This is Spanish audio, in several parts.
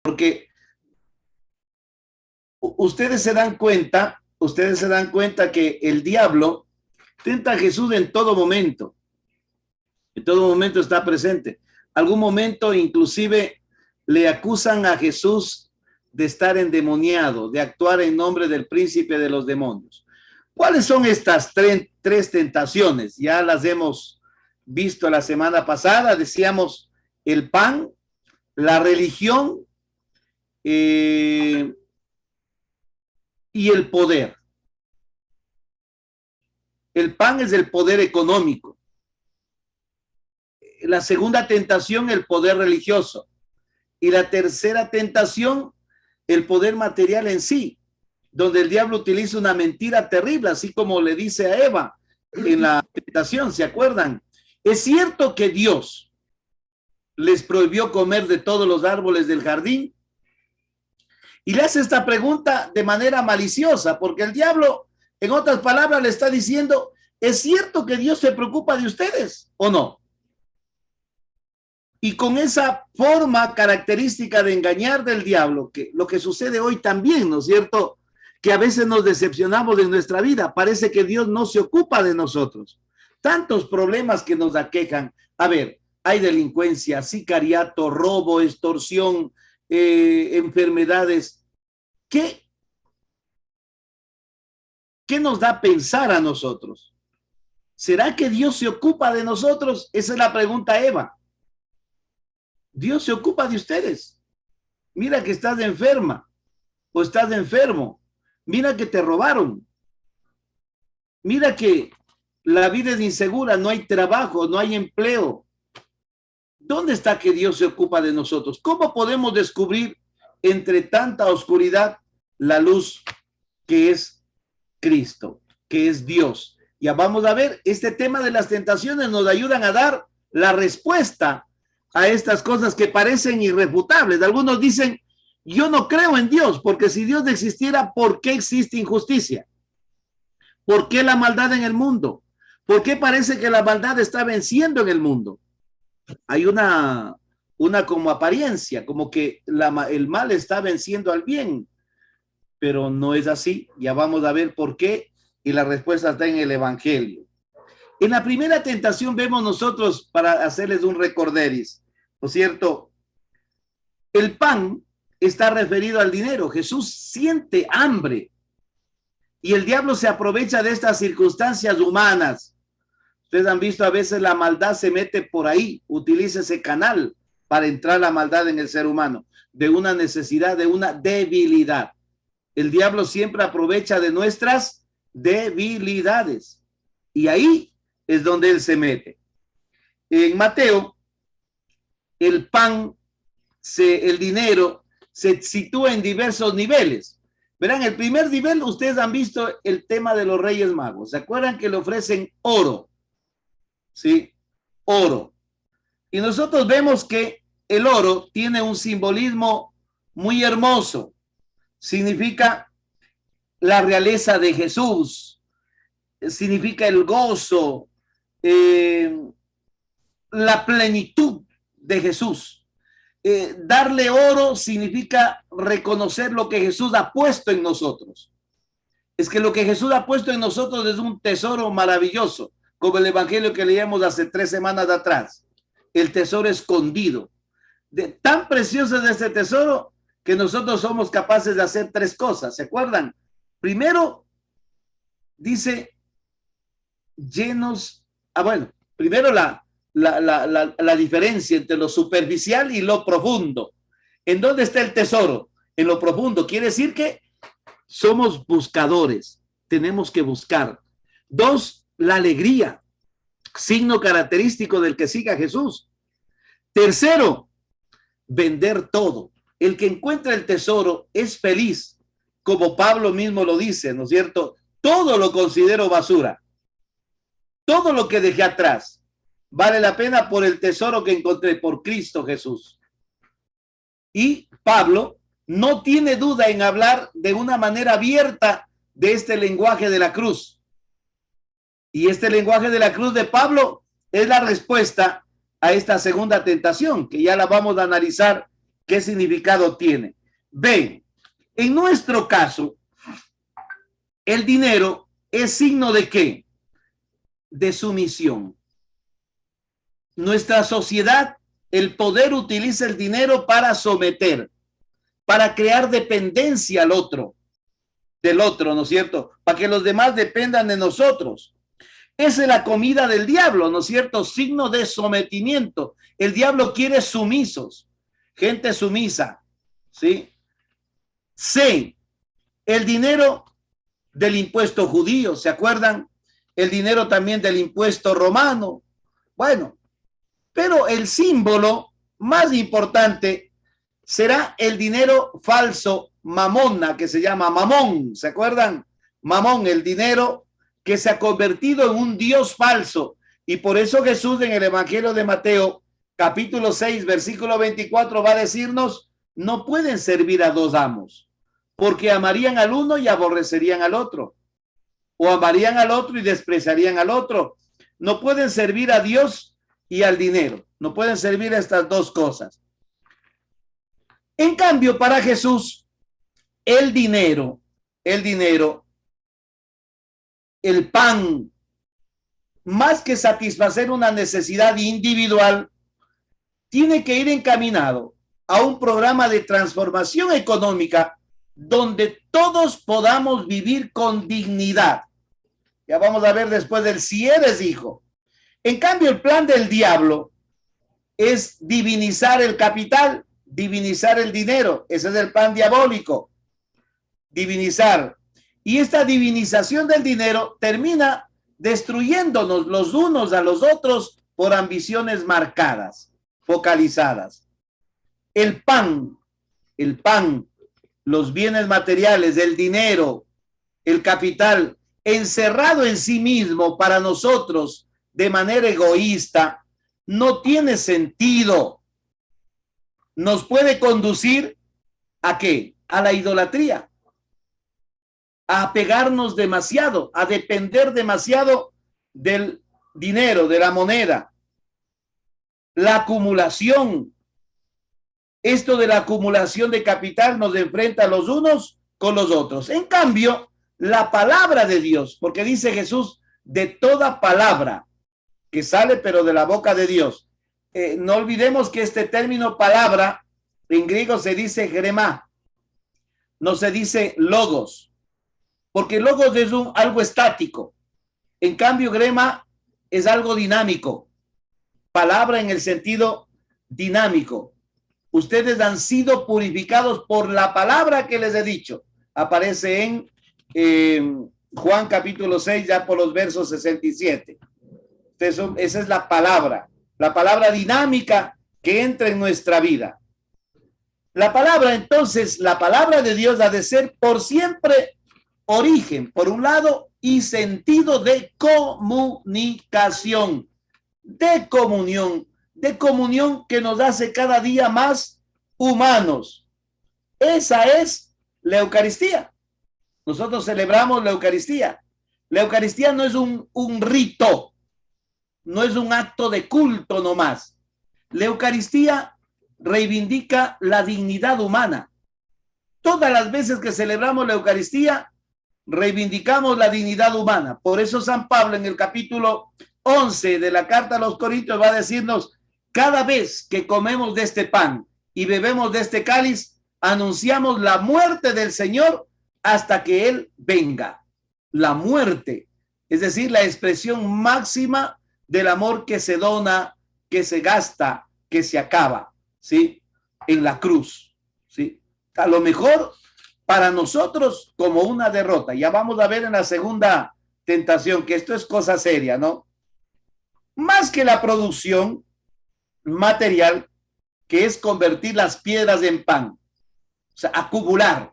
Porque ustedes se dan cuenta que el diablo tenta a Jesús en todo momento está presente. Algún momento inclusive le acusan a Jesús de estar endemoniado, de actuar en nombre del príncipe de los demonios. ¿Cuáles son estas tres tentaciones? Ya las hemos visto la semana pasada, decíamos el pan, la religión y el poder. El pan es el poder económico. La segunda tentación, el poder religioso. Y la tercera tentación, el poder material en sí, donde el diablo utiliza una mentira terrible, así como le dice a Eva en la tentación, ¿se acuerdan? Es cierto que Dios les prohibió comer de todos los árboles del jardín, y le hace esta pregunta de manera maliciosa, porque el diablo, en otras palabras, le está diciendo, ¿es cierto que Dios se preocupa de ustedes o no? Y con esa forma característica de engañar del diablo, que lo que sucede hoy también, ¿no es cierto? Que a veces nos decepcionamos de nuestra vida, parece que Dios no se ocupa de nosotros. Tantos problemas que nos aquejan. A ver, hay delincuencia, sicariato, robo, extorsión, enfermedades. ¿Qué nos da a pensar a nosotros? ¿Será que Dios se ocupa de nosotros? Esa es la pregunta, Eva. Dios se ocupa de ustedes. Mira que estás enferma o estás enfermo. Mira que te robaron. Mira que la vida es insegura, no hay trabajo, no hay empleo. ¿Dónde está que Dios se ocupa de nosotros? ¿Cómo podemos descubrir entre tanta oscuridad la luz que es Cristo, que es Dios? Ya vamos a ver, este tema de las tentaciones nos ayudan a dar la respuesta a estas cosas que parecen irrefutables. Algunos dicen, yo no creo en Dios, porque si Dios existiera, ¿por qué existe injusticia? ¿Por qué la maldad en el mundo? ¿Por qué parece que la maldad está venciendo en el mundo? Hay una como apariencia, como que el mal está venciendo al bien, pero no es así. Ya vamos a ver por qué, y la respuesta está en el Evangelio. En la primera tentación vemos nosotros, para hacerles un recorderis, ¿no es cierto? El pan está referido al dinero. Jesús siente hambre y el diablo se aprovecha de estas circunstancias humanas. Ustedes han visto a veces la maldad se mete por ahí, utiliza ese canal para entrar la maldad en el ser humano, de una necesidad, de una debilidad. El diablo siempre aprovecha de nuestras debilidades y ahí es donde él se mete. En Mateo, el pan, el dinero, se sitúa en diversos niveles. Verán, el primer nivel, ustedes han visto el tema de los Reyes Magos. ¿Se acuerdan que le ofrecen oro? ¿Sí? Oro. Y nosotros vemos que el oro tiene un simbolismo muy hermoso. Significa la realeza de Jesús, significa el gozo, la plenitud de Jesús. Darle oro significa reconocer lo que Jesús ha puesto en nosotros. Es que lo que Jesús ha puesto en nosotros es un tesoro maravilloso, como el evangelio que leíamos hace 3 semanas atrás. El tesoro escondido. Tan precioso es este tesoro que nosotros somos capaces de hacer 3 cosas. ¿Se acuerdan? Primero, dice, llenos. Primero la diferencia entre lo superficial y lo profundo. ¿En dónde está el tesoro? En lo profundo. Quiere decir que somos buscadores. Tenemos que buscar. 2, la alegría, signo característico del que siga a Jesús. Tercero, vender todo. El que encuentra el tesoro es feliz, como Pablo mismo lo dice, ¿no es cierto? Todo lo considero basura. Todo lo que dejé atrás vale la pena por el tesoro que encontré por Cristo Jesús. Y Pablo no tiene duda en hablar de una manera abierta de este lenguaje de la cruz. Y este lenguaje de la cruz de Pablo es la respuesta a esta segunda tentación, que ya la vamos a analizar ¿Qué significado tiene? B, en nuestro caso, el dinero es signo de ¿qué? De sumisión. Nuestra sociedad, el poder utiliza el dinero para someter, para crear dependencia al otro, del otro, ¿no es cierto? Para que los demás dependan de nosotros. Esa es la comida del diablo, ¿no es cierto? Signo de sometimiento. El diablo quiere sumisos, gente sumisa, ¿sí? C, el dinero del impuesto judío, ¿se acuerdan? El dinero también del impuesto romano. Bueno, pero el símbolo más importante será el dinero falso, mamona, que se llama mamón, ¿se acuerdan? Mamón, el dinero que se ha convertido en un dios falso. Y por eso Jesús en el Evangelio de Mateo, capítulo 6, versículo 24, va a decirnos, no pueden servir a dos amos, porque amarían al uno y aborrecerían al otro, o amarían al otro y despreciarían al otro. No pueden servir a Dios y al dinero, no pueden servir a estas dos cosas. En cambio, para Jesús, el dinero, el pan, más que satisfacer una necesidad individual, tiene que ir encaminado a un programa de transformación económica donde todos podamos vivir con dignidad. Ya vamos a ver después del si eres hijo. En cambio, el plan del diablo es divinizar el capital, divinizar el dinero. Ese es el plan diabólico. Divinizar. Y esta divinización del dinero termina destruyéndonos los unos a los otros por ambiciones marcadas, focalizadas. El pan, los bienes materiales, el dinero, el capital, encerrado en sí mismo para nosotros de manera egoísta, no tiene sentido. Nos puede conducir ¿a qué? A la idolatría, a apegarnos demasiado, a depender demasiado del dinero, de la moneda. La acumulación, esto de la acumulación de capital nos enfrenta los unos con los otros. En cambio, la palabra de Dios, porque dice Jesús, de toda palabra que sale pero de la boca de Dios. No olvidemos que este término palabra en griego se dice grema, no se dice logos, porque logos es algo estático. En cambio, grema es algo dinámico, palabra en el sentido dinámico. Ustedes han sido purificados por la palabra que les he dicho. Aparece en Juan capítulo 6, ya por los versos 67. Esa es la palabra dinámica que entra en nuestra vida. La palabra, entonces, la palabra de Dios ha de ser por siempre origen, por un lado, y sentido de comunicación, de comunión que nos hace cada día más humanos. Esa es la Eucaristía. Nosotros celebramos la Eucaristía. La Eucaristía no es un rito, no es un acto de culto nomás. La Eucaristía reivindica la dignidad humana. Todas las veces que celebramos la Eucaristía, reivindicamos la dignidad humana. Por eso San Pablo en el capítulo 11 de la carta a los Corintios va a decirnos, cada vez que comemos de este pan y bebemos de este cáliz, anunciamos la muerte del Señor hasta que Él venga. La muerte, es decir, la expresión máxima del amor que se dona, que se gasta, que se acaba, ¿sí? En la cruz, ¿sí? A lo mejor para nosotros como una derrota. Ya vamos a ver en la segunda tentación que esto es cosa seria, ¿no? Más que la producción material, que es convertir las piedras en pan, o sea, acumular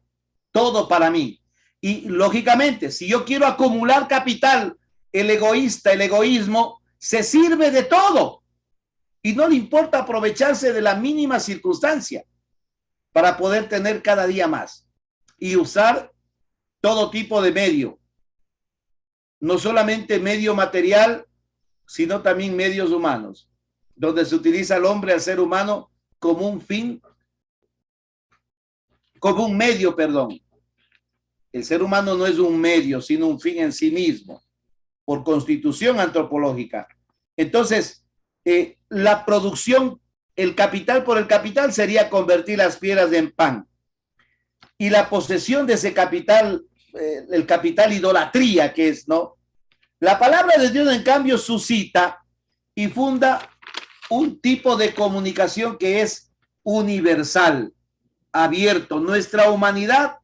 todo para mí. Y lógicamente, si yo quiero acumular capital, el egoísmo, se sirve de todo y no le importa aprovecharse de la mínima circunstancia para poder tener cada día más y usar todo tipo de medio, no solamente medio material, sino también medios humanos, donde se utiliza al hombre, al ser humano, como un fin como un medio, perdón. El ser humano no es un medio, sino un fin en sí mismo, por constitución antropológica. Entonces, la producción, el capital por el capital sería convertir las piedras en pan. Y la posesión de ese capital, el capital idolatría que es, ¿no? La palabra de Dios, en cambio, suscita y funda un tipo de comunicación que es universal, abierto. Nuestra humanidad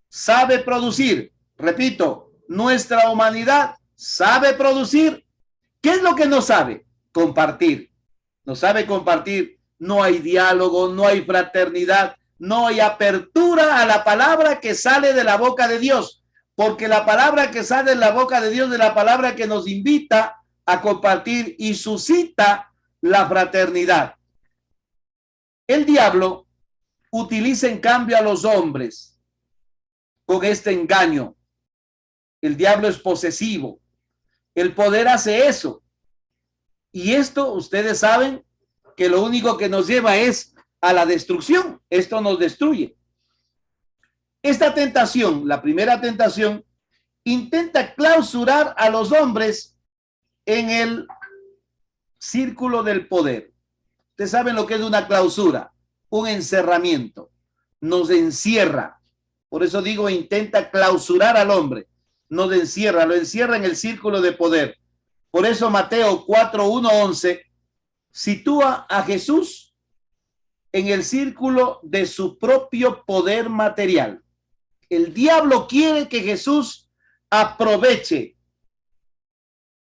sabe producir. Repito, nuestra humanidad sabe producir. ¿Qué es lo que no sabe? Compartir. No sabe compartir. No hay diálogo, no hay fraternidad, no hay apertura a la palabra que sale de la boca de Dios. Porque la palabra que sale de la boca de Dios es la palabra que nos invita a compartir y suscita la fraternidad. El diablo utiliza en cambio a los hombres con este engaño. El diablo es posesivo. El poder hace eso. Y esto, ustedes saben que lo único que nos lleva es a la destrucción. Esto nos destruye. Esta tentación, la primera tentación, intenta clausurar a los hombres en el círculo del poder. Ustedes saben lo que es una clausura, un encerramiento. Nos encierra. Por eso digo, intenta clausurar al hombre. Nos encierra, lo encierra en el círculo de poder. Por eso Mateo 4, 1, 11 sitúa a Jesús en el círculo de su propio poder material. El diablo quiere que Jesús aproveche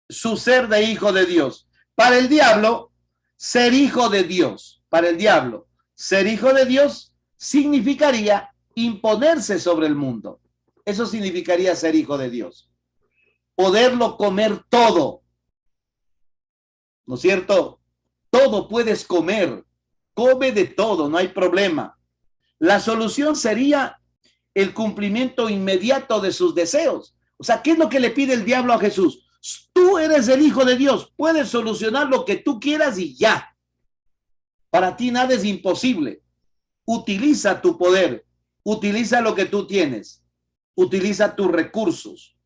su ser de hijo de Dios. Para el diablo, ser hijo de Dios, para el diablo, ser hijo de Dios significaría imponerse sobre el mundo. Eso significaría ser hijo de Dios. Poderlo comer todo. ¿No es cierto? Todo puedes comer. Come de todo, no hay problema. La solución sería el cumplimiento inmediato de sus deseos. O sea, ¿qué es lo que le pide el diablo a Jesús? Tú eres el hijo de Dios, puedes solucionar lo que tú quieras y ya. Para ti nada es imposible. Utiliza tu poder, utiliza lo que tú tienes, utiliza tus recursos.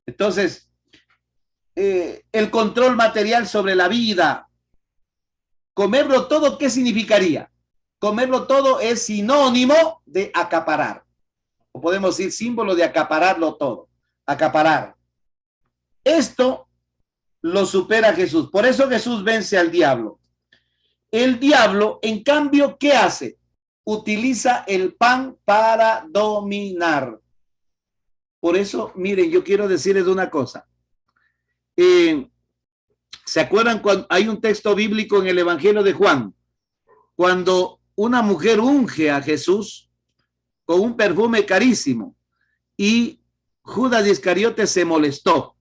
Entonces, el control material sobre la vida, comerlo todo, ¿qué significaría? Comerlo todo es sinónimo de acaparar. O podemos decir símbolo de acapararlo todo. Acaparar. Esto lo supera Jesús. Por eso Jesús vence al diablo. El diablo, en cambio, ¿qué hace? Utiliza el pan para dominar. Por eso, miren, yo quiero decirles una cosa. ¿Se acuerdan cuando hay un texto bíblico en el Evangelio de Juan? Cuando una mujer unge a Jesús con un perfume carísimo y Judas Iscariote se molestó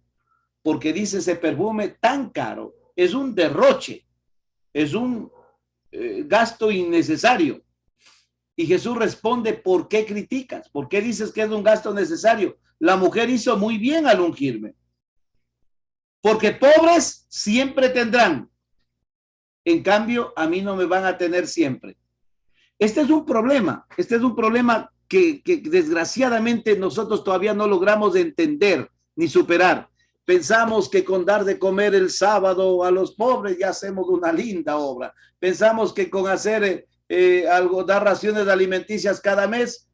porque dice ese perfume tan caro, es un derroche, es un gasto innecesario. Y Jesús responde, ¿por qué criticas? ¿Por qué dices que es un gasto necesario? La mujer hizo muy bien al ungirme. Porque pobres siempre tendrán. En cambio, a mí no me van a tener siempre. Este es un problema que desgraciadamente nosotros todavía no logramos entender ni superar. Pensamos que con dar de comer el sábado a los pobres ya hacemos una linda obra. Pensamos que con hacer algo, dar raciones alimenticias cada mes,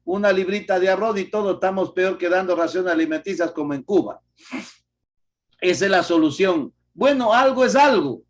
una librita de arroz y todo, estamos peor que dando raciones alimenticias como en Cuba. Esa es la solución. Bueno, algo es algo.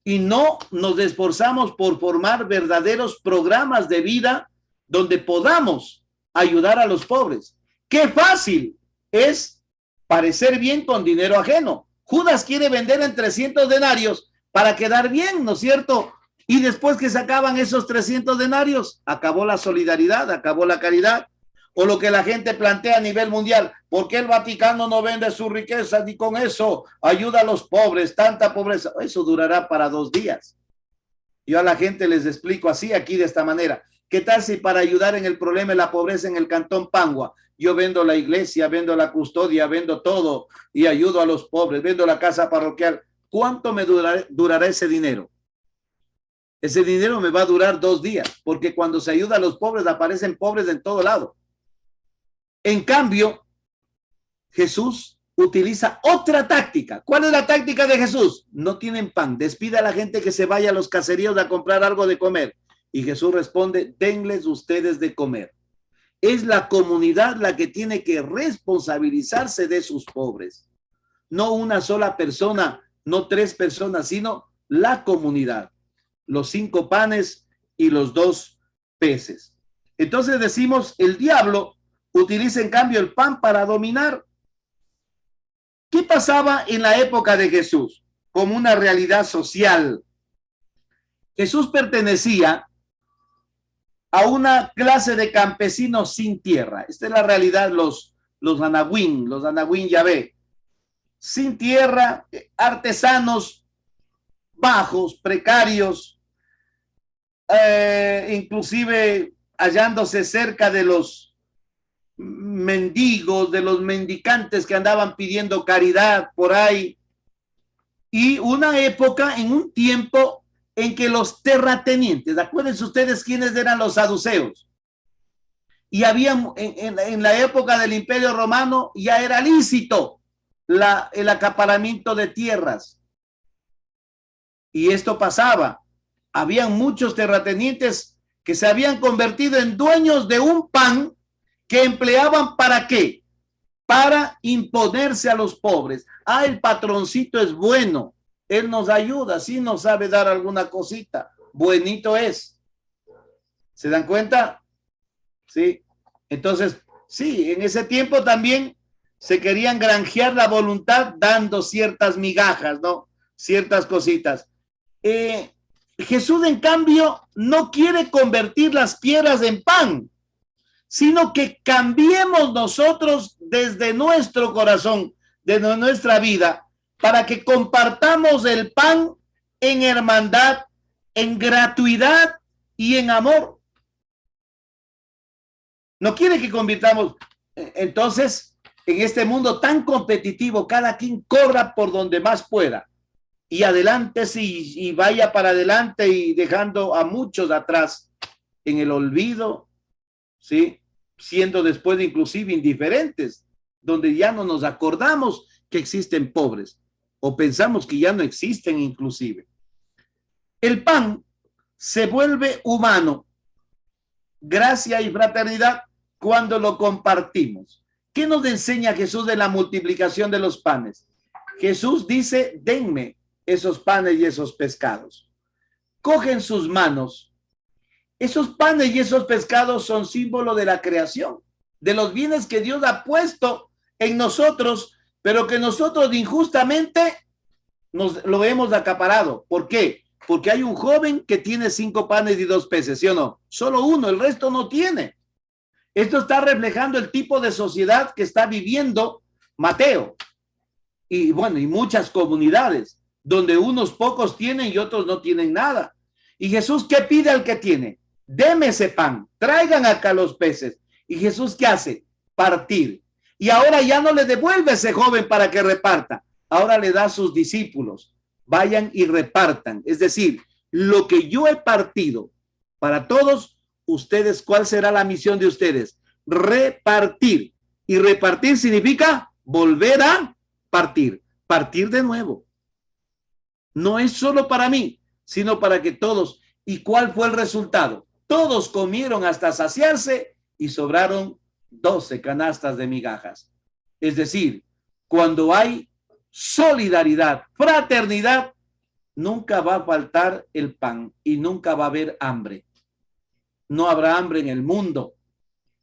Y no nos esforzamos por formar verdaderos programas de vida donde podamos ayudar a los pobres. Qué fácil es parecer bien con dinero ajeno. Judas quiere vender en 300 denarios para quedar bien, ¿no es cierto? Y después que se acaban esos 300 denarios, acabó la solidaridad, acabó la caridad. O lo que la gente plantea a nivel mundial, ¿por qué el Vaticano no vende su riqueza ni con eso ayuda a los pobres? Tanta pobreza, eso durará para 2 días. Yo a la gente les explico así aquí de esta manera. ¿Qué tal si para ayudar en el problema de la pobreza en el Cantón Pangua, yo vendo la iglesia, vendo la custodia, vendo todo y ayudo a los pobres, vendo la casa parroquial? ¿Cuánto me durará ese dinero? Ese dinero me va a durar 2 días, porque cuando se ayuda a los pobres aparecen pobres en todo lado. En cambio, Jesús utiliza otra táctica. ¿Cuál es la táctica de Jesús? No tienen pan. Despide a la gente que se vaya a los caseríos a comprar algo de comer. Y Jesús responde, denles ustedes de comer. Es la comunidad la que tiene que responsabilizarse de sus pobres. No una sola persona, no 3 personas, sino la comunidad. Los 5 panes y los 2 peces. Entonces decimos, el diablo utiliza en cambio el pan para dominar. ¿Qué pasaba en la época de Jesús? Como una realidad social. Jesús pertenecía a una clase de campesinos sin tierra. Esta es la realidad, los Anahuín Yahvé. Sin tierra, artesanos bajos, precarios, inclusive hallándose cerca de los mendigos, de los mendicantes que andaban pidiendo caridad por ahí. Y una época, en un tiempo en que los terratenientes, acuérdense ustedes quiénes eran los saduceos, y había en la época del Imperio Romano ya era lícito el acaparamiento de tierras. Y esto pasaba. Habían muchos terratenientes que se habían convertido en dueños de un pan que empleaban ¿para qué? Para imponerse a los pobres. Ah, el patroncito es bueno, él nos ayuda, sí nos sabe dar alguna cosita, buenito es. ¿Se dan cuenta? Sí. Entonces, sí, en ese tiempo también se querían granjear la voluntad dando ciertas migajas, ¿no? Ciertas cositas. Jesús, en cambio, no quiere convertir las piedras en pan, sino que cambiemos nosotros desde nuestro corazón, desde nuestra vida, para que compartamos el pan en hermandad, en gratuidad y en amor. No quiere que convirtamos. Entonces, en este mundo tan competitivo, cada quien corra por donde más pueda. Y adelante, sí, y vaya para adelante y dejando a muchos atrás en el olvido, ¿sí? Siendo después inclusive indiferentes, donde ya no nos acordamos que existen pobres, o pensamos que ya no existen inclusive. El pan se vuelve humano, gracia y fraternidad, cuando lo compartimos. ¿Qué nos enseña Jesús de la multiplicación de los panes? Jesús dice, denme esos panes y esos pescados. Cogen sus manos. Esos panes y esos pescados son símbolo de la creación, de los bienes que Dios ha puesto en nosotros, pero que nosotros injustamente lo hemos acaparado. ¿Por qué? Porque hay un joven que tiene 5 panes y 2 peces, ¿sí o no? Solo uno, el resto no tiene. Esto está reflejando el tipo de sociedad que está viviendo Mateo. Y bueno, y muchas comunidades, donde unos pocos tienen y otros no tienen nada. Y Jesús, ¿qué pide al que tiene? Deme ese pan, traigan acá los peces. ¿Y Jesús qué hace? Partir. Y ahora ya no le devuelve a ese joven para que reparta. Ahora le da a sus discípulos. Vayan y repartan. Es decir, lo que yo he partido para todos, ustedes, ¿cuál será la misión de ustedes? Repartir. Y repartir significa volver a partir. Partir de nuevo. No es solo para mí, sino para que todos. ¿Y cuál fue el resultado? Todos comieron hasta saciarse y sobraron 12 canastas de migajas. Es decir, cuando hay solidaridad, fraternidad, nunca va a faltar el pan y nunca va a haber hambre. No habrá hambre en el mundo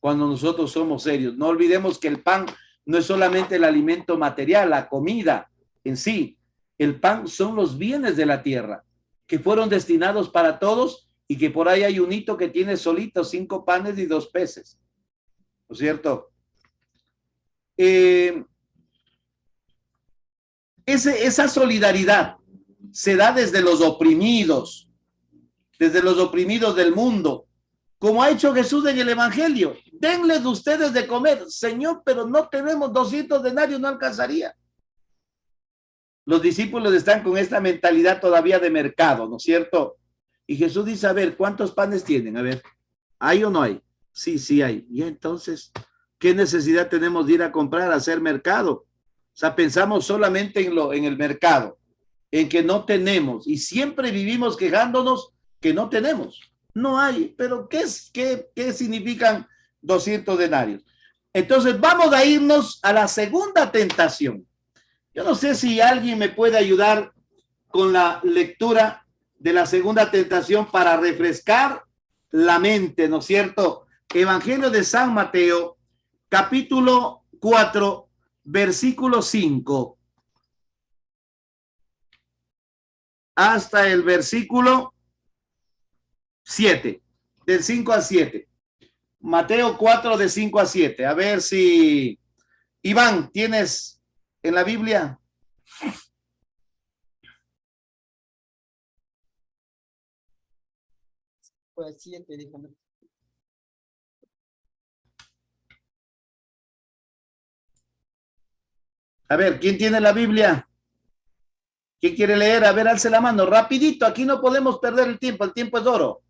cuando nosotros somos serios. No olvidemos que el pan no es solamente el alimento material, la comida en sí. El pan son los bienes de la tierra que fueron destinados para todos y que por ahí hay un hito que tiene solito 5 panes y 2 peces. ¿No es cierto? Esa solidaridad se da desde los oprimidos del mundo, como ha hecho Jesús en el Evangelio. Denles ustedes de comer. Señor, pero no tenemos 200 denarios, no alcanzaría. Los discípulos están con esta mentalidad todavía de mercado, ¿no es cierto? Y Jesús dice, a ver, ¿cuántos panes tienen? A ver, ¿hay o no hay? Sí, sí hay. Y entonces, ¿qué necesidad tenemos de ir a comprar, a hacer mercado? O sea, pensamos solamente en el mercado, en que no tenemos, y siempre vivimos quejándonos que no tenemos. No hay, pero ¿qué significan 200 denarios? Entonces, vamos a irnos a la segunda tentación. Yo no sé si alguien me puede ayudar con la lectura de la segunda tentación para refrescar la mente, ¿no es cierto? Evangelio de San Mateo, capítulo 4, versículo 5, hasta el versículo 7, del 5 al 7. Mateo 4, de 5 a 7. A ver si, Iván, ¿tienes en la Biblia? Pues 7, déjame. A ver, ¿quién tiene la Biblia? ¿Quién quiere leer? A ver, alce la mano, rapidito, aquí no podemos perder el tiempo es oro.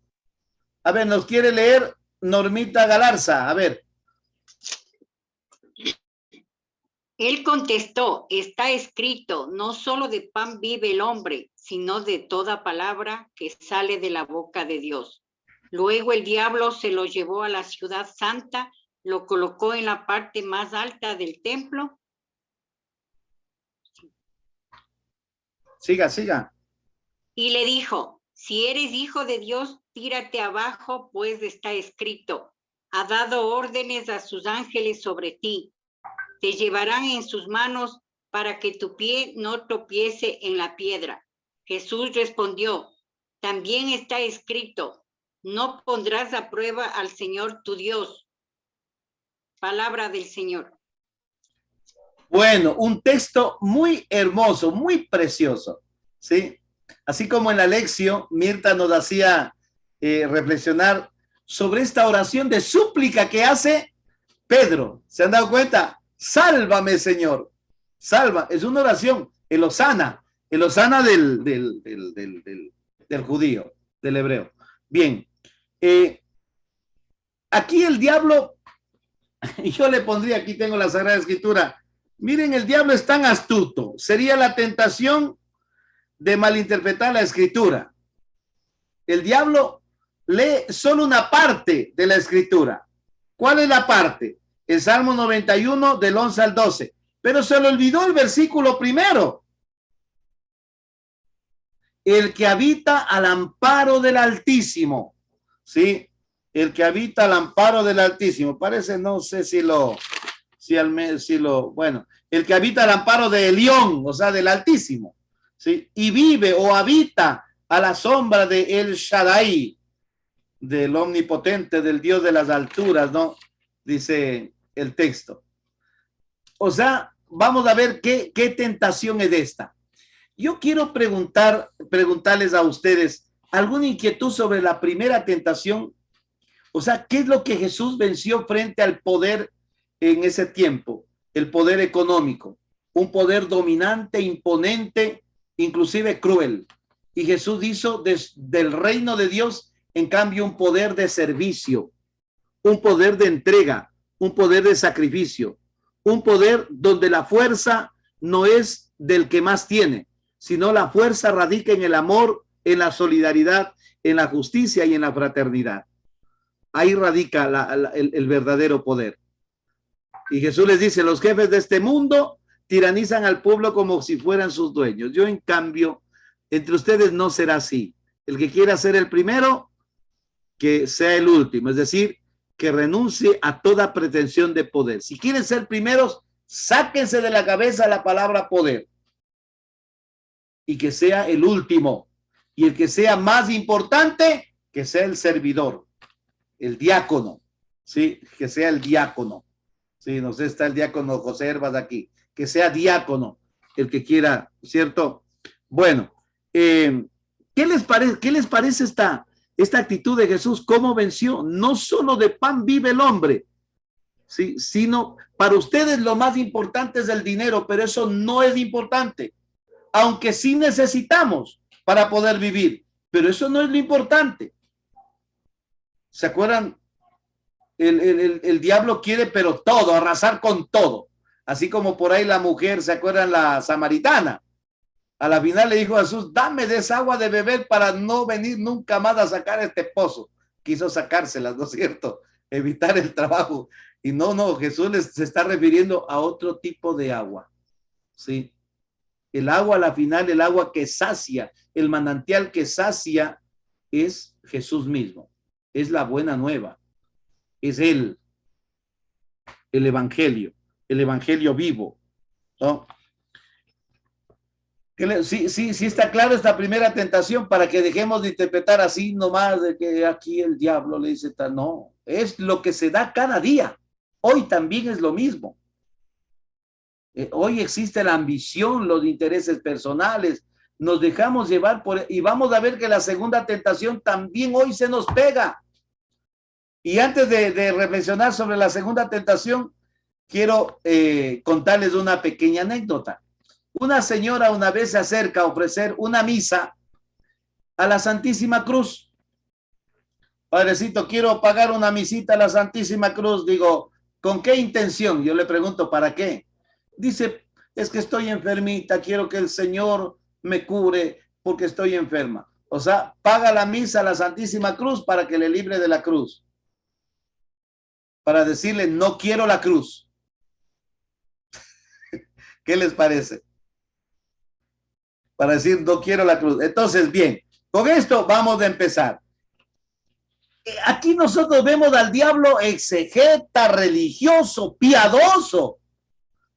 A ver, ¿nos quiere leer Normita Galarza? A ver. Él contestó, está escrito, no solo de pan vive el hombre, sino de toda palabra que sale de la boca de Dios. Luego el diablo se lo llevó a la ciudad santa, lo colocó en la parte más alta del templo. Siga, siga. Y le dijo, si eres hijo de Dios, tírate abajo, pues está escrito, ha dado órdenes a sus ángeles sobre ti. Te llevarán en sus manos para que tu pie no tropiece en la piedra. Jesús respondió, también está escrito, no pondrás a prueba al Señor tu Dios. Palabra del Señor. Bueno, un texto muy hermoso, muy precioso, ¿sí? Así como en la lección, Mirta nos hacía reflexionar sobre esta oración de súplica que hace Pedro. ¿Se han dado cuenta? Sálvame, Señor. Salva. Es una oración, el Osana del judío, del hebreo. Bien. Aquí el diablo, yo le pondría, aquí tengo la Sagrada Escritura. Miren, el diablo es tan astuto. Sería la tentación de malinterpretar la Escritura. El diablo lee solo una parte de la Escritura. ¿Cuál es la parte? El Salmo 91 del 11 al 12. Pero se le olvidó el versículo primero. El que habita al amparo del Altísimo. ¿Sí? El que habita al amparo del Altísimo. Parece, no sé si lo, bueno, el que habita al amparo de Elión, o sea, del Altísimo. ¿Sí? Y vive o habita a la sombra de El Shaddai, del omnipotente, del Dios de las alturas, ¿no? Dice el texto. O sea, vamos a ver qué tentación es esta. Yo quiero preguntarles a ustedes alguna inquietud sobre la primera tentación. O sea, ¿qué es lo que Jesús venció frente al poder en ese tiempo? El poder económico, un poder dominante, imponente, inclusive cruel. Y Jesús hizo del reino de Dios, en cambio, un poder de servicio, un poder de entrega, un poder de sacrificio, un poder donde la fuerza no es del que más tiene, sino la fuerza radica en el amor, en la solidaridad, en la justicia y en la fraternidad. Ahí radica el verdadero poder. Y Jesús les dice, los jefes de este mundo tiranizan al pueblo como si fueran sus dueños. Yo, en cambio, entre ustedes no será así. El que quiera ser el primero, que sea el último. Es decir, que renuncie a toda pretensión de poder. Si quieren ser primeros, sáquense de la cabeza la palabra poder. Y que sea el último. Y el que sea más importante, que sea el servidor, el diácono. ¿Sí? Que sea el diácono. Sí, no sé, está el diácono José Herbas aquí. Que sea diácono el que quiera, ¿cierto? Bueno, ¿qué les parece esta actitud de Jesús? ¿Cómo venció? No solo de pan vive el hombre, ¿sí? Sino para ustedes lo más importante es el dinero, pero eso no es importante, aunque sí necesitamos para poder vivir. Pero eso no es lo importante. ¿Se acuerdan? El diablo quiere, pero todo, arrasar con todo. Así como por ahí la mujer, ¿se acuerdan? La samaritana. A la final le dijo a Jesús, dame de esa agua de beber para no venir nunca más a sacar este pozo. Quiso sacárselas, ¿no es cierto? Evitar el trabajo. Y no, Jesús se está refiriendo a otro tipo de agua. ¿Sí? El agua, a la final, el agua que sacia, el manantial que sacia es Jesús mismo. Es la buena nueva. Es Él, el evangelio vivo, ¿no? Sí está claro esta primera tentación para que dejemos de interpretar así nomás de que aquí el diablo le dice, no, es lo que se da cada día. Hoy también es lo mismo. Hoy existe la ambición, los intereses personales, nos dejamos llevar por, y vamos a ver que la segunda tentación también hoy se nos pega. Y antes de reflexionar sobre la segunda tentación, quiero contarles una pequeña anécdota. Una señora una vez se acerca a ofrecer una misa a la Santísima Cruz. Padrecito, quiero pagar una misita a la Santísima Cruz. Digo, ¿con qué intención? Yo le pregunto, ¿para qué? Dice, es que estoy enfermita, quiero que el Señor me cure porque estoy enferma. O sea, paga la misa a la Santísima Cruz para que le libre de la cruz. Para decirle, no quiero la cruz. ¿Qué les parece? Para decir, no quiero la cruz. Entonces, bien, con esto vamos a empezar. Aquí nosotros vemos al diablo exegeta, religioso, piadoso,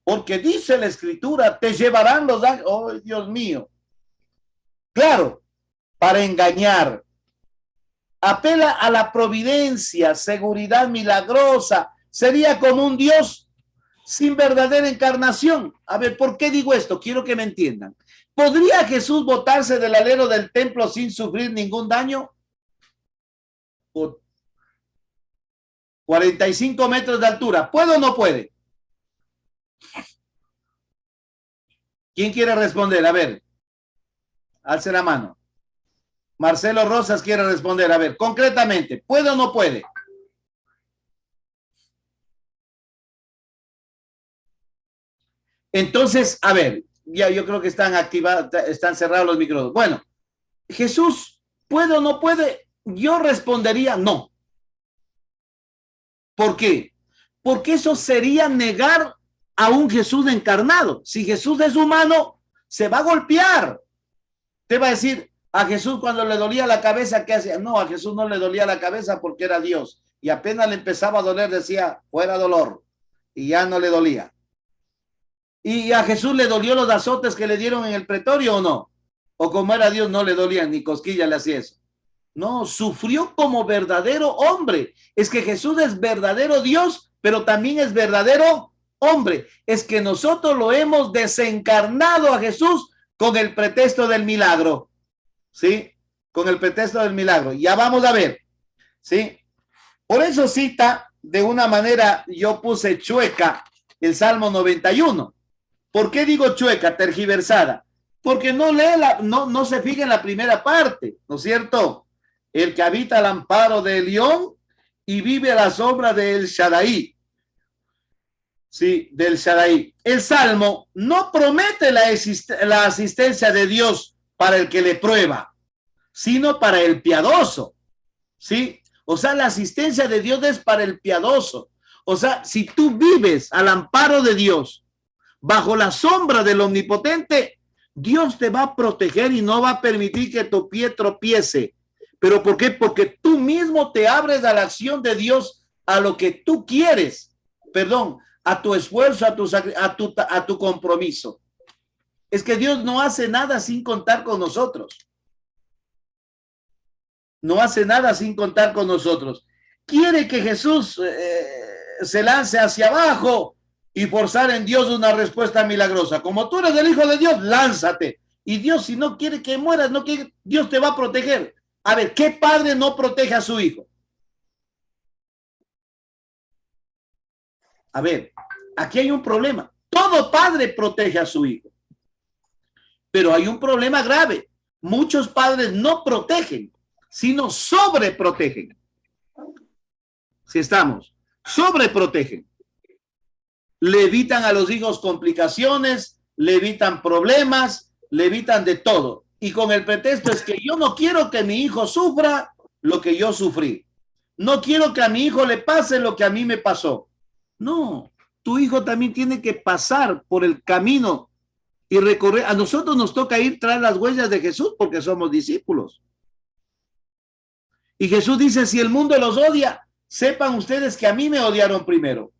porque dice la escritura, te llevarán los ángeles. Oh, Dios mío. Claro, para engañar. Apela a la providencia, seguridad milagrosa. Sería como un Dios sin verdadera encarnación. A ver, ¿por qué digo esto? Quiero que me entiendan. ¿Podría Jesús botarse del alero del templo sin sufrir ningún daño? 45 metros de altura. ¿Puede o no puede? ¿Quién quiere responder? A ver, alce la mano. Marcelo Rosas quiere responder. A ver, concretamente, ¿puede o no puede? Entonces, a ver, ya yo creo que están activados, están cerrados los micrófonos. Bueno, Jesús, ¿puede o no puede? Yo respondería no. ¿Por qué? Porque eso sería negar a un Jesús encarnado. Si Jesús es humano, se va a golpear. Te va a decir, a Jesús cuando le dolía la cabeza, ¿qué hacía? No, a Jesús no le dolía la cabeza porque era Dios. Y apenas le empezaba a doler, decía, fuera dolor. Y ya no le dolía. ¿Y a Jesús le dolió los azotes que le dieron en el pretorio o no? O como era Dios, no le dolían, ni cosquilla le hacía eso. No, sufrió como verdadero hombre. Es que Jesús es verdadero Dios, pero también es verdadero hombre. Es que nosotros lo hemos desencarnado a Jesús con el pretexto del milagro. ¿Sí? Con el pretexto del milagro. Ya vamos a ver. ¿Sí? Por eso cita de una manera, yo puse chueca el Salmo 91. ¿Por qué digo chueca, tergiversada? Porque no lee no se fija en la primera parte, ¿no es cierto? El que habita al amparo del león y vive a la sombra del Shaddai. Sí, del Shaddai. El Salmo no promete la asistencia de Dios para el que le prueba, sino para el piadoso. ¿Sí? O sea, la asistencia de Dios es para el piadoso. O sea, si tú vives al amparo de Dios, bajo la sombra del Omnipotente, Dios te va a proteger y no va a permitir que tu pie tropiece. ¿Pero por qué? Porque tú mismo te abres a la acción de Dios, a lo que tú quieres, perdón, a tu esfuerzo, a tu compromiso. Es que Dios no hace nada sin contar con nosotros. No hace nada sin contar con nosotros. Quiere que Jesús se lance hacia abajo y forzar en Dios una respuesta milagrosa. Como tú eres el Hijo de Dios, lánzate. Y Dios, si no quiere que mueras, no quiere, Dios te va a proteger. A ver, ¿qué padre no protege a su hijo? A ver, aquí hay un problema. Todo padre protege a su hijo. Pero hay un problema grave. Muchos padres no protegen, sino sobreprotegen. Si estamos, sobreprotegen. Le evitan a los hijos complicaciones, le evitan problemas, le evitan de todo. Y con el pretexto es que yo no quiero que mi hijo sufra lo que yo sufrí. No quiero que a mi hijo le pase lo que a mí me pasó. No, tu hijo también tiene que pasar por el camino y recorrer. A nosotros nos toca ir tras las huellas de Jesús porque somos discípulos. Y Jesús dice, si el mundo los odia, sepan ustedes que a mí me odiaron primero.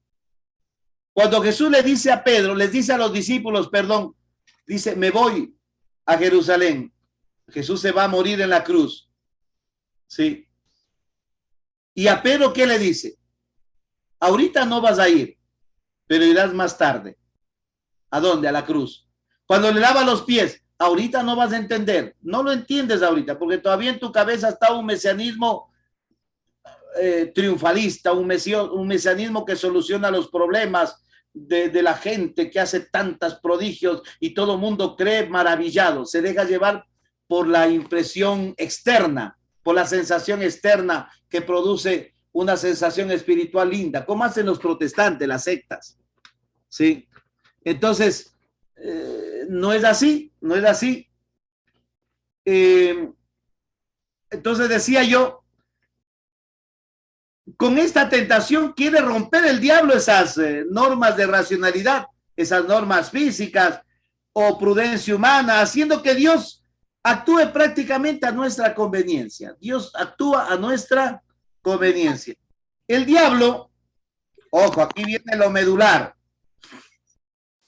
Cuando Jesús le dice a Pedro, les dice a los discípulos, perdón, dice, me voy a Jerusalén. Jesús se va a morir en la cruz. Sí. Y a Pedro, ¿qué le dice? Ahorita no vas a ir, pero irás más tarde. ¿A dónde? A la cruz. Cuando le lava los pies, ahorita no vas a entender. No lo entiendes ahorita, porque todavía en tu cabeza está un mesianismo triunfalista, un mesianismo que soluciona los problemas de la gente, que hace tantos prodigios y todo el mundo cree maravillado. Se deja llevar por la impresión externa, por la sensación externa que produce una sensación espiritual linda, como hacen los protestantes, las sectas. ¿Sí? Entonces, no es así, no es así. Entonces decía yo, con esta tentación quiere romper el diablo esas normas de racionalidad, esas normas físicas o prudencia humana, haciendo que Dios actúe prácticamente a nuestra conveniencia. Dios actúa a nuestra conveniencia. El diablo, ojo, aquí viene lo medular.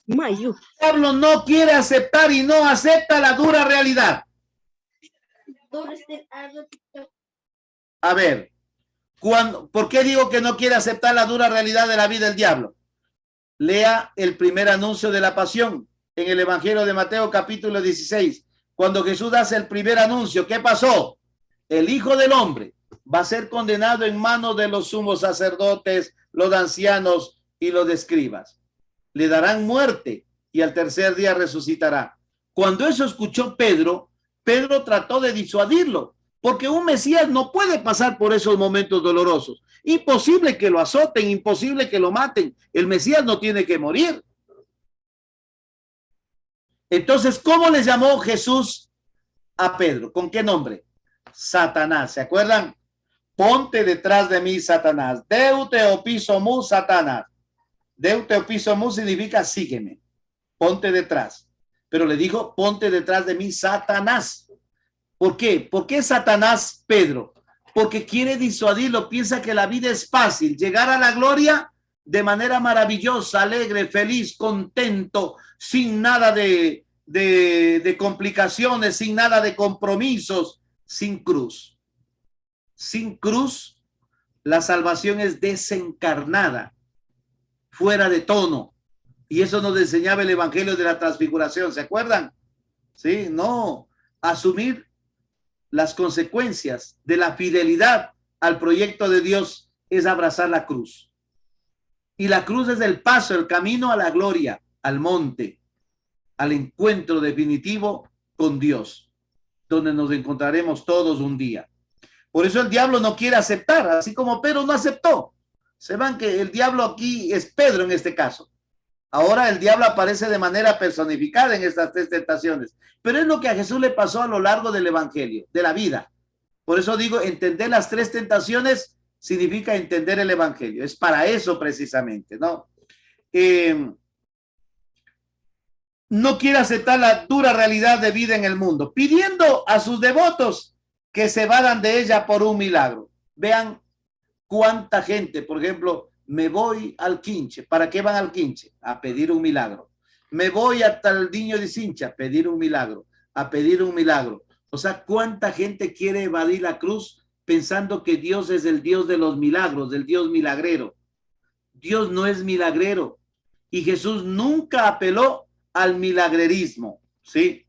El diablo no quiere aceptar y no acepta la dura realidad. A ver, ¿por qué digo que no quiere aceptar la dura realidad de la vida del diablo? Lea el primer anuncio de la pasión en el Evangelio de Mateo capítulo 16. Cuando Jesús hace el primer anuncio, ¿qué pasó? El Hijo del Hombre va a ser condenado en manos de los sumos sacerdotes, los ancianos y los escribas. Le darán muerte y al tercer día resucitará. Cuando eso escuchó Pedro, Pedro trató de disuadirlo, porque un Mesías no puede pasar por esos momentos dolorosos. Imposible que lo azoten, imposible que lo maten. El Mesías no tiene que morir. Entonces, ¿cómo le llamó Jesús a Pedro? ¿Con qué nombre? Satanás. ¿Se acuerdan? Ponte detrás de mí, Satanás. Deuteopisomu, Satanás. Deuteopisomu significa sígueme. Ponte detrás. Pero le dijo, ponte detrás de mí, Satanás. ¿Por qué? ¿Por qué Satanás, Pedro? Porque quiere disuadirlo, piensa que la vida es fácil, llegar a la gloria de manera maravillosa, alegre, feliz, contento, sin nada de complicaciones, sin nada de compromisos, sin cruz. Sin cruz, la salvación es desencarnada, fuera de tono. Y eso nos enseñaba el Evangelio de la Transfiguración, ¿se acuerdan? Sí, no, asumir las consecuencias de la fidelidad al proyecto de Dios es abrazar la cruz. Y la cruz es el paso, el camino a la gloria, al monte, al encuentro definitivo con Dios, donde nos encontraremos todos un día. Por eso el diablo no quiere aceptar, así como Pedro no aceptó. Se van que el diablo aquí es Pedro en este caso. Ahora el diablo aparece de manera personificada en estas tres tentaciones. Pero es lo que a Jesús le pasó a lo largo del evangelio, de la vida. Por eso digo, entender las tres tentaciones significa entender el evangelio. Es para eso precisamente, ¿no? No quiere aceptar la dura realidad de vida en el mundo, pidiendo a sus devotos que se vayan de ella por un milagro. Vean cuánta gente, por ejemplo, me voy al Quinche. ¿Para qué van al Quinche? A pedir un milagro. Me voy hasta el Niño de Cincha a pedir un milagro, a pedir un milagro. O sea, ¿cuánta gente quiere evadir la cruz pensando que Dios es el Dios de los milagros, del Dios milagrero? Dios no es milagrero. Y Jesús nunca apeló al milagrerismo, ¿sí?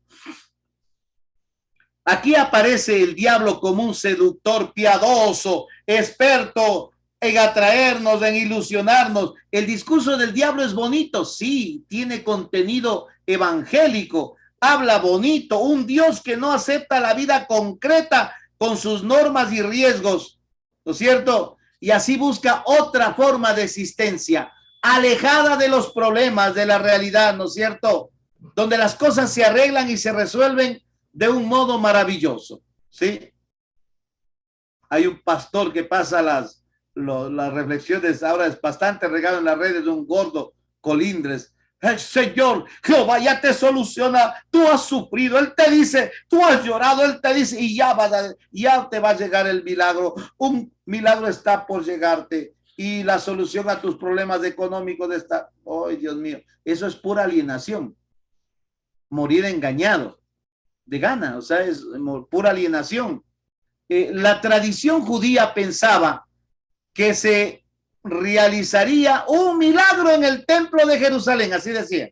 Aquí aparece el diablo como un seductor piadoso, experto en atraernos, en ilusionarnos. El discurso del diablo es bonito, sí, tiene contenido evangélico, habla bonito, un Dios que no acepta la vida concreta con sus normas y riesgos, ¿no es cierto? Y así busca otra forma de existencia, alejada de los problemas de la realidad, ¿no es cierto? Donde las cosas se arreglan y se resuelven de un modo maravilloso, ¿sí? Hay un pastor que pasa las reflexiones, ahora es bastante regado en las redes, de un gordo Colindres. El Señor Jehová ya te soluciona, tú has sufrido, Él te dice, tú has llorado, Él te dice, y ya te va a llegar el milagro, un milagro está por llegarte, y la solución a tus problemas económicos está, oh Dios mío, eso es pura alienación, morir engañado, de gana, o sea, es pura alienación. La tradición judía pensaba que se realizaría un milagro en el templo de Jerusalén, así decía.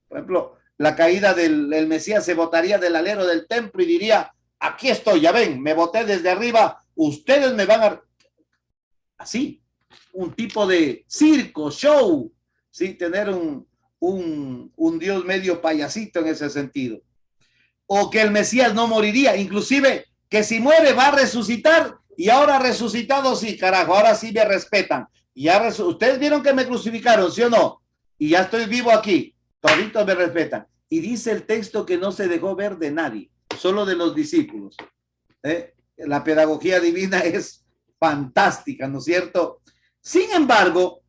Por ejemplo, la caída del Mesías, se botaría del alero del templo y diría, aquí estoy, ya ven, me boté desde arriba, ustedes me van a... Así, un tipo de circo, show, ¿sí? Tener un Dios medio payasito en ese sentido. O que el Mesías no moriría, inclusive que si muere va a resucitar, y ahora resucitado sí, carajo, ahora sí me respetan. Y ya ustedes vieron que me crucificaron, ¿sí o no? Y ya estoy vivo aquí, toditos me respetan. Y dice el texto que no se dejó ver de nadie, solo de los discípulos. La pedagogía divina es fantástica, ¿no es cierto? Sin embargo,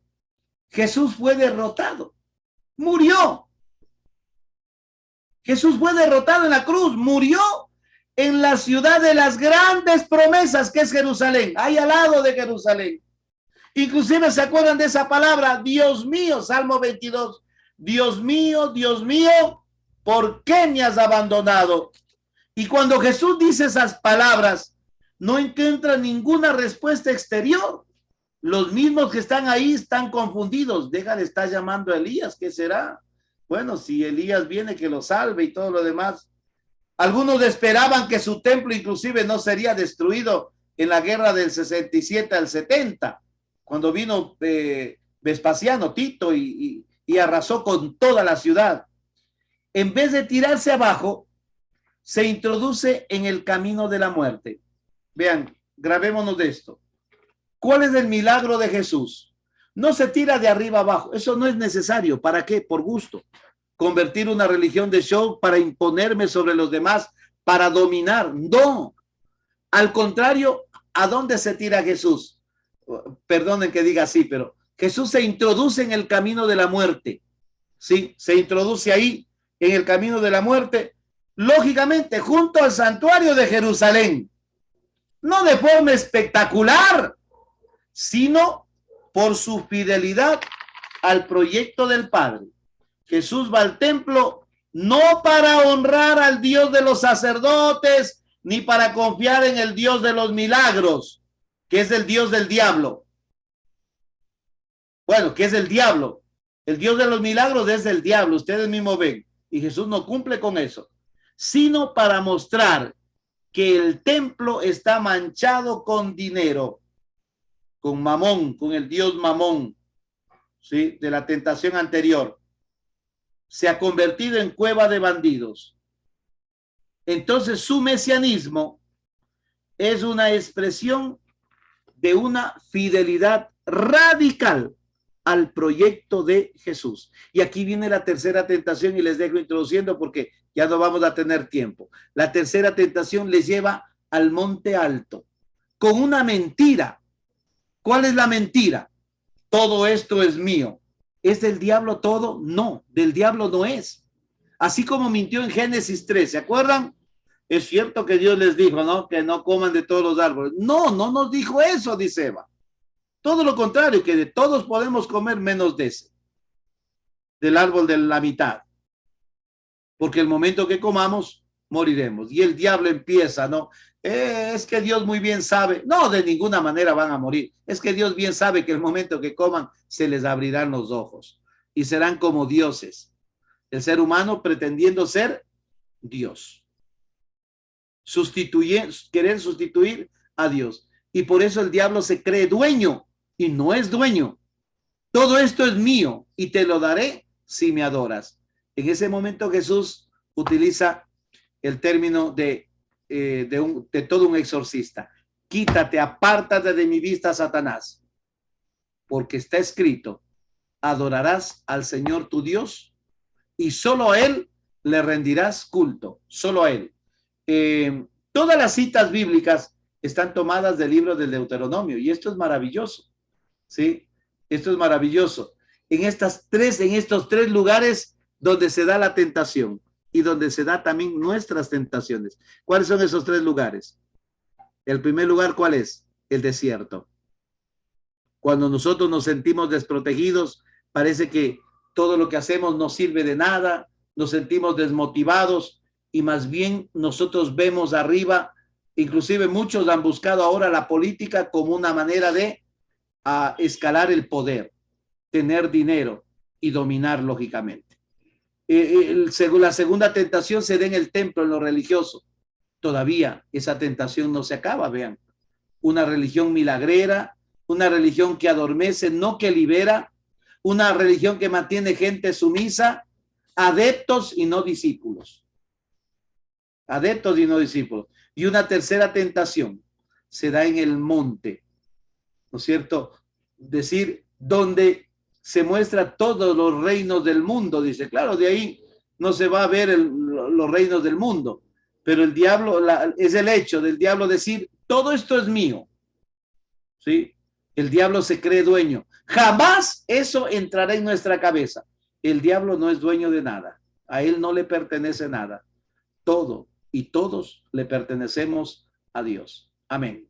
Jesús fue derrotado, murió. Jesús fue derrotado en la cruz, murió en la ciudad de las grandes promesas que es Jerusalén, ahí al lado de Jerusalén. Inclusive se acuerdan de esa palabra, Dios mío, Salmo 22, Dios mío, ¿por qué me has abandonado? Y cuando Jesús dice esas palabras, no encuentra ninguna respuesta exterior. Los mismos que están ahí están confundidos. Déjale, está llamando a Elías, ¿qué será? Bueno, si Elías viene, que lo salve y todo lo demás. Algunos esperaban que su templo inclusive no sería destruido en la guerra del 67 al 70, cuando vino Vespasiano, Tito, y arrasó con toda la ciudad. En vez de tirarse abajo, se introduce en el camino de la muerte. Vean, grabémonos de esto. ¿Cuál es el milagro de Jesús? No se tira de arriba abajo, eso no es necesario. ¿Para qué? Por gusto. Convertir una religión de show para imponerme sobre los demás, para dominar. No. Al contrario, ¿a dónde se tira Jesús? Perdonen que diga así, pero Jesús se introduce en el camino de la muerte. Sí, se introduce ahí en el camino de la muerte, lógicamente junto al santuario de Jerusalén. No de forma espectacular, sino por su fidelidad al proyecto del Padre. Jesús va al templo no para honrar al Dios de los sacerdotes, ni para confiar en el Dios de los milagros, que es el Dios del diablo. Bueno, ¿qué es el diablo? El Dios de los milagros es el diablo, ustedes mismos ven. Y Jesús no cumple con eso, sino para mostrar que el templo está manchado con dinero, con Mamón, con el Dios Mamón, ¿sí? De la tentación anterior. Se ha convertido en cueva de bandidos. Entonces su mesianismo es una expresión de una fidelidad radical al proyecto de Jesús. Y aquí viene la tercera tentación y les dejo introduciendo porque ya no vamos a tener tiempo. La tercera tentación les lleva al monte alto con una mentira. ¿Cuál es la mentira? Todo esto es mío. ¿Es del diablo todo? No, del diablo no es. Así como mintió en Génesis 3, ¿se acuerdan? Es cierto que Dios les dijo, ¿no? Que no coman de todos los árboles. No, no nos dijo eso, dice Eva. Todo lo contrario, que de todos podemos comer menos de ese, del árbol de la mitad. Porque el momento que comamos, moriremos. Y el diablo empieza, ¿no? Es que Dios muy bien sabe. No, de ninguna manera van a morir. Es que Dios bien sabe que el momento que coman, se les abrirán los ojos. Y serán como dioses. El ser humano pretendiendo ser Dios. Querer sustituir a Dios. Y por eso el diablo se cree dueño. Y no es dueño. Todo esto es mío y te lo daré si me adoras. En ese momento Jesús utiliza el término de todo un exorcista. Quítate, apártate de mi vista, Satanás, porque está escrito, adorarás al Señor tu Dios y solo a Él le rendirás culto, solo a Él. Todas las citas bíblicas están tomadas del libro del Deuteronomio y esto es maravilloso, ¿sí? Esto es maravilloso. En estos tres lugares donde se da la tentación y donde se da también nuestras tentaciones. ¿Cuáles son esos tres lugares? El primer lugar, ¿cuál es? El desierto. Cuando nosotros nos sentimos desprotegidos, parece que todo lo que hacemos no sirve de nada, nos sentimos desmotivados y más bien nosotros vemos arriba, inclusive muchos han buscado ahora la política como una manera de escalar el poder, tener dinero y dominar lógicamente. La segunda tentación se da en el templo, en lo religioso. Todavía esa tentación no se acaba, vean. Una religión milagrera, una religión que adormece, no que libera, una religión que mantiene gente sumisa, adeptos y no discípulos. Adeptos y no discípulos. Y una tercera tentación se da en el monte, ¿no es cierto? Decir, donde se muestra todos los reinos del mundo, dice, claro, de ahí no se va a ver los reinos del mundo, pero el diablo, es el hecho del diablo decir, todo esto es mío, ¿sí? El diablo se cree dueño. Jamás eso entrará en nuestra cabeza. El diablo no es dueño de nada. A él no le pertenece nada. Todo y todos le pertenecemos a Dios. Amén.